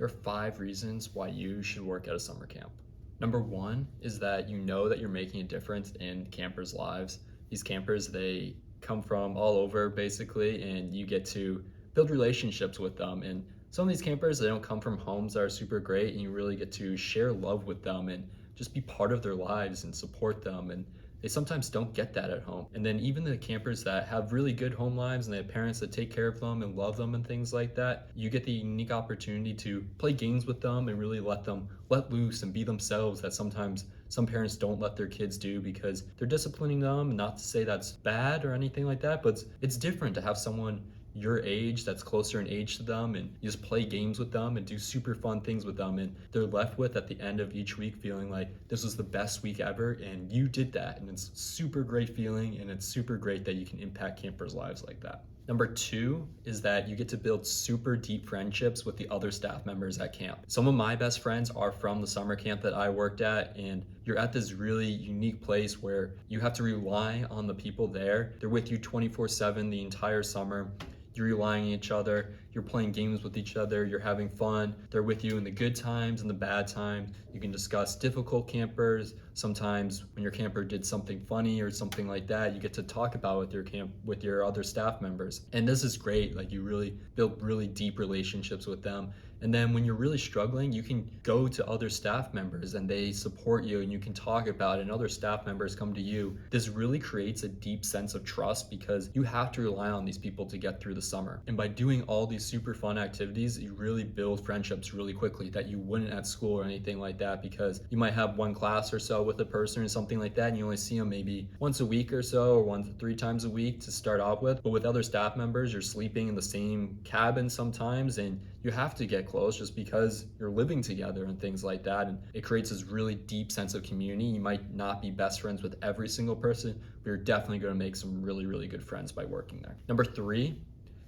There are 5 reasons why you should work at a summer camp. Number one is that you know that you're making a difference in campers' lives. These campers, they come from all over basically, and you get to build relationships with them. And some of these campers, they don't come from homes that are super great, and you really get to share love with them and just be part of their lives and support them. And they sometimes don't get that at home. And then even the campers that have really good home lives and they have parents that take care of them and love them and things like that, you get the unique opportunity to play games with them and really let them let loose and be themselves that sometimes some parents don't let their kids do because they're disciplining them. Not to say that's bad or anything like that, but it's different to have someone your age that's closer in age to them and you just play games with them and do super fun things with them, and they're left with at the end of each week feeling like this was the best week ever and you did that, and it's super great feeling, and it's super great that you can impact campers' lives like that. Number two is that you get to build super deep friendships with the other staff members at camp. Some of my best friends are from the summer camp that I worked at, and you're at this really unique place where you have to rely on the people there. They're with you 24/7 the entire summer. You're relying on each other, you're playing games with each other, you're having fun. They're with you in the good times and the bad times. You can discuss difficult campers. Sometimes when your camper did something funny or something like that, you get to talk about with your other staff members. And this is great. Like, you really build really deep relationships with them. And then when you're really struggling, you can go to other staff members and they support you and you can talk about it, and other staff members come to you. This really creates a deep sense of trust because you have to rely on these people to get through the summer. And by doing all these super fun activities, you really build friendships really quickly that you wouldn't at school or anything like that, because you might have one class or so with a person or something like that, and you only see them maybe once a week or so, or 1 to 3 times a week to start off with. But with other staff members, you're sleeping in the same cabin sometimes, and you have to get close just because you're living together and things like that. And it creates this really deep sense of community. You might not be best friends with every single person, but you're definitely going to make some really, really good friends by working there. Number three,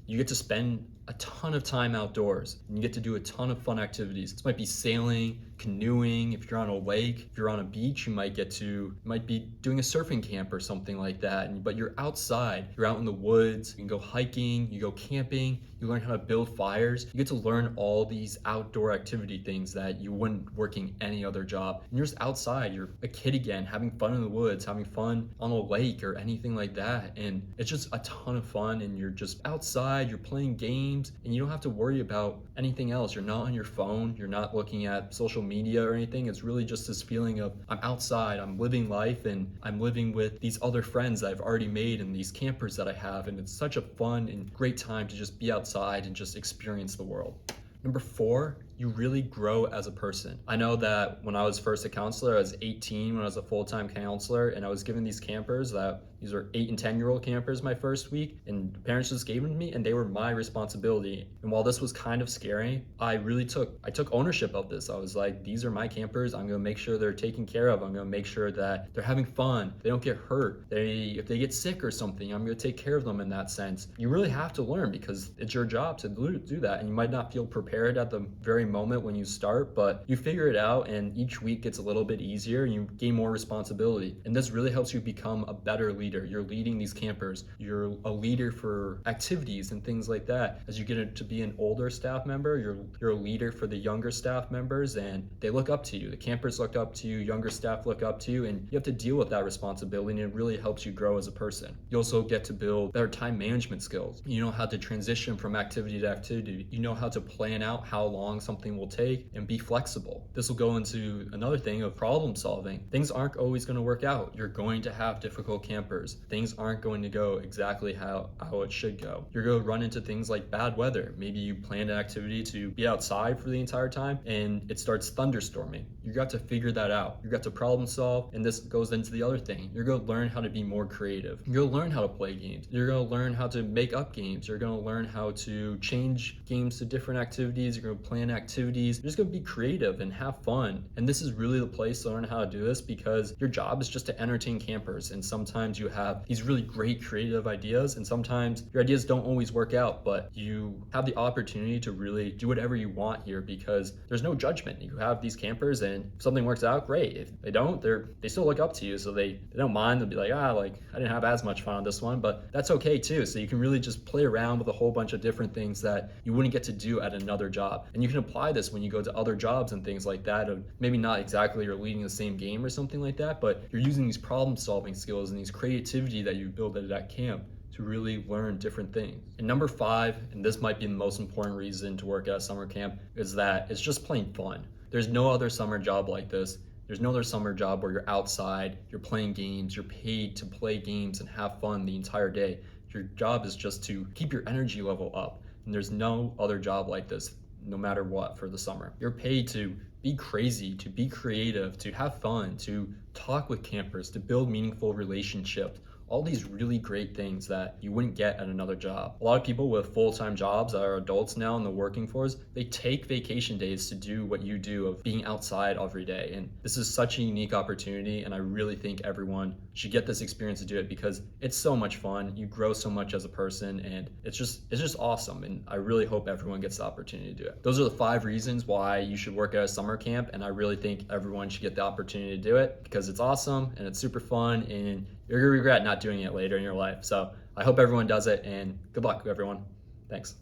you get to spend a ton of time outdoors and you get to do a ton of fun activities. This might be sailing, canoeing. If you're on a lake, if you're on a beach, you might be doing a surfing camp or something like that. But you're outside, you're out in the woods, you can go hiking, you go camping, you learn how to build fires. You get to learn all these outdoor activity things that you wouldn't working any other job. And you're just outside, you're a kid again, having fun in the woods, having fun on a lake or anything like that. And it's just a ton of fun, and you're just outside, you're playing games, and you don't have to worry about anything else. You're not on your phone, you're not looking at social media or anything. It's really just this feeling of I'm outside, I'm living life, and I'm living with these other friends that I've already made and these campers that I have. And it's such a fun and great time to just be outside and just experience the world. Number four, you really grow as a person. I know that when I was first a counselor, I was 18 when I was a full-time counselor, and I was given these campers that these were 8 and 10-year-old campers my first week, and the parents just gave them to me and they were my responsibility. And while this was kind of scary, I took ownership of this. I was like, these are my campers. I'm gonna make sure they're taken care of. I'm gonna make sure that they're having fun. They don't get hurt. If they get sick or something, I'm gonna take care of them in that sense. You really have to learn because it's your job to do that. And you might not feel prepared at the very moment when you start, but you figure it out, and each week gets a little bit easier and you gain more responsibility. And this really helps you become a better leader. You're leading these campers. You're a leader for activities and things like that. As you get to be an older staff member, you're a leader for the younger staff members, and they look up to you. The campers look up to you, younger staff look up to you, and you have to deal with that responsibility, and it really helps you grow as a person. You also get to build better time management skills. You know how to transition from activity to activity. You know how to plan out how long something will take and be flexible. This will go into another thing of problem solving. Things aren't always going to work out. You're going to have difficult campers. Things aren't going to go exactly how it should go. You're going to run into things like bad weather. Maybe you planned an activity to be outside for the entire time and it starts thunderstorming. You got to figure that out. You got to problem solve, and this goes into the other thing. You're going to learn how to be more creative. You're going to learn how to play games. You're going to learn how to make up games. You're going to learn how to change games to different activities. You're going to plan activities. You're just going to be creative and have fun. And this is really the place to learn how to do this, because your job is just to entertain campers, and sometimes you you have these really great creative ideas, and sometimes your ideas don't always work out, but you have the opportunity to really do whatever you want here because there's no judgment. You have these campers, and if something works out, great. If they don't, they still look up to you, so they don't mind. They'll be like, like I didn't have as much fun on this one, but that's okay too. So you can really just play around with a whole bunch of different things that you wouldn't get to do at another job. And you can apply this when you go to other jobs and things like that, of maybe not exactly you're leading the same game or something like that, but you're using these problem solving skills and these creativity that you build at that camp to really learn different things. And number 5, and this might be the most important reason to work at a summer camp, is that it's just plain fun. There's no other summer job like this. There's no other summer job where you're outside, you're playing games, you're paid to play games and have fun the entire day. Your job is just to keep your energy level up. And there's no other job like this, no matter what, for the summer. You're paid to be crazy, to be creative, to have fun, to talk with campers, to build meaningful relationships. All these really great things that you wouldn't get at another job. A lot of people with full-time jobs that are adults now in the working force, they take vacation days to do what you do of being outside every day. And this is such a unique opportunity, and I really think everyone should get this experience to do it because it's so much fun. You grow so much as a person, and it's just awesome. And I really hope everyone gets the opportunity to do it. Those are the 5 reasons why you should work at a summer camp, and I really think everyone should get the opportunity to do it because it's awesome and it's super fun, and you're gonna regret not doing it later in your life. So I hope everyone does it, and good luck, everyone. Thanks.